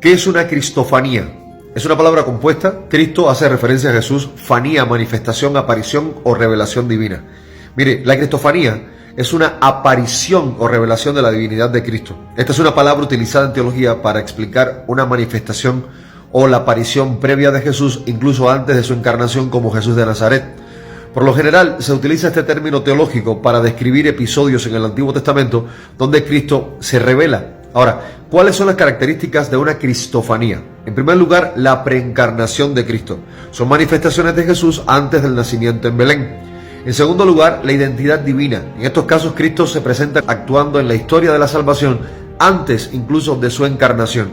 ¿Qué es una cristofanía? Es una palabra compuesta. Cristo hace referencia a Jesús, fanía, manifestación, aparición o revelación divina. Mire, la cristofanía es una aparición o revelación de la divinidad de Cristo. Esta es una palabra utilizada en teología para explicar una manifestación o la aparición previa de Jesús, incluso antes de su encarnación como Jesús de Nazaret. Por lo general, se utiliza este término teológico para describir episodios en el Antiguo Testamento donde Cristo se revela. Ahora, ¿cuáles son las características de una cristofanía? En primer lugar, la preencarnación de Cristo. Son manifestaciones de Jesús antes del nacimiento en Belén. En segundo lugar, la identidad divina. En estos casos, Cristo se presenta actuando en la historia de la salvación antes incluso de su encarnación.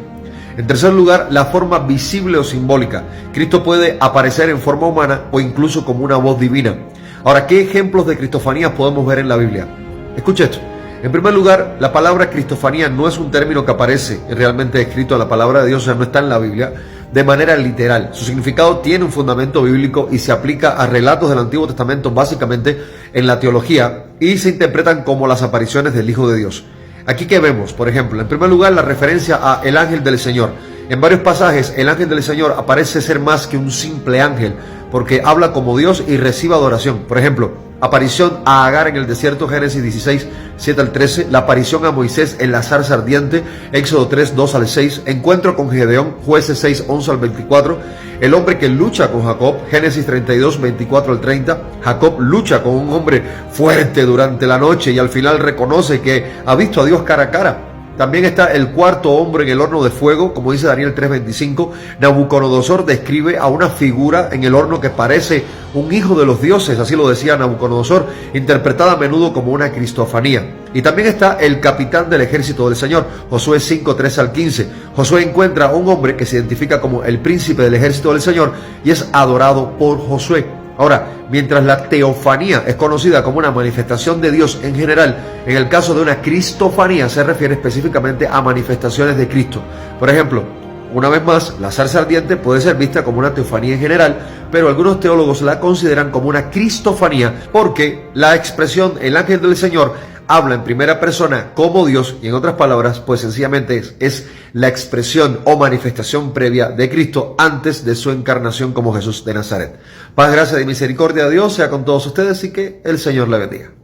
En tercer lugar, la forma visible o simbólica. Cristo puede aparecer en forma humana o incluso como una voz divina. Ahora, ¿qué ejemplos de cristofanías podemos ver en la Biblia? Escucha esto. En primer lugar, la palabra cristofanía no es un término que aparece realmente escrito en la palabra de Dios, o sea, no está en la Biblia de manera literal. Su significado tiene un fundamento bíblico y se aplica a relatos del Antiguo Testamento, básicamente en la teología, y se interpretan como las apariciones del Hijo de Dios. Aquí que vemos, por ejemplo, en primer lugar, la referencia a el ángel del Señor. En varios pasajes, el ángel del Señor aparece ser más que un simple ángel, porque habla como Dios y recibe adoración. Por ejemplo, aparición a Agar en el desierto, Génesis 16, 7 al 13, la aparición a Moisés en la zarza ardiente, Éxodo 3, 2 al 6, encuentro con Gedeón, Jueces 6, 11 al 24, el hombre que lucha con Jacob, Génesis 32, 24 al 30, Jacob lucha con un hombre fuerte durante la noche y al final reconoce que ha visto a Dios cara a cara. También está el cuarto hombre en el horno de fuego, como dice Daniel 3:25. Nabucodonosor describe a una figura en el horno que parece un hijo de los dioses, así lo decía Nabucodonosor, interpretada a menudo como una cristofanía. Y también está el capitán del ejército del Señor, Josué 5:13 al 15. Josué encuentra a un hombre que se identifica como el príncipe del ejército del Señor y es adorado por Josué. Ahora, mientras la teofanía es conocida como una manifestación de Dios en general, en el caso de una cristofanía se refiere específicamente a manifestaciones de Cristo. Por ejemplo, una vez más, la zarza ardiente puede ser vista como una teofanía en general, pero algunos teólogos la consideran como una cristofanía porque la expresión el ángel del Señor habla en primera persona como Dios y en otras palabras, pues sencillamente es la expresión o manifestación previa de Cristo antes de su encarnación como Jesús de Nazaret. Paz, gracia y misericordia de Dios sea con todos ustedes y que el Señor le bendiga.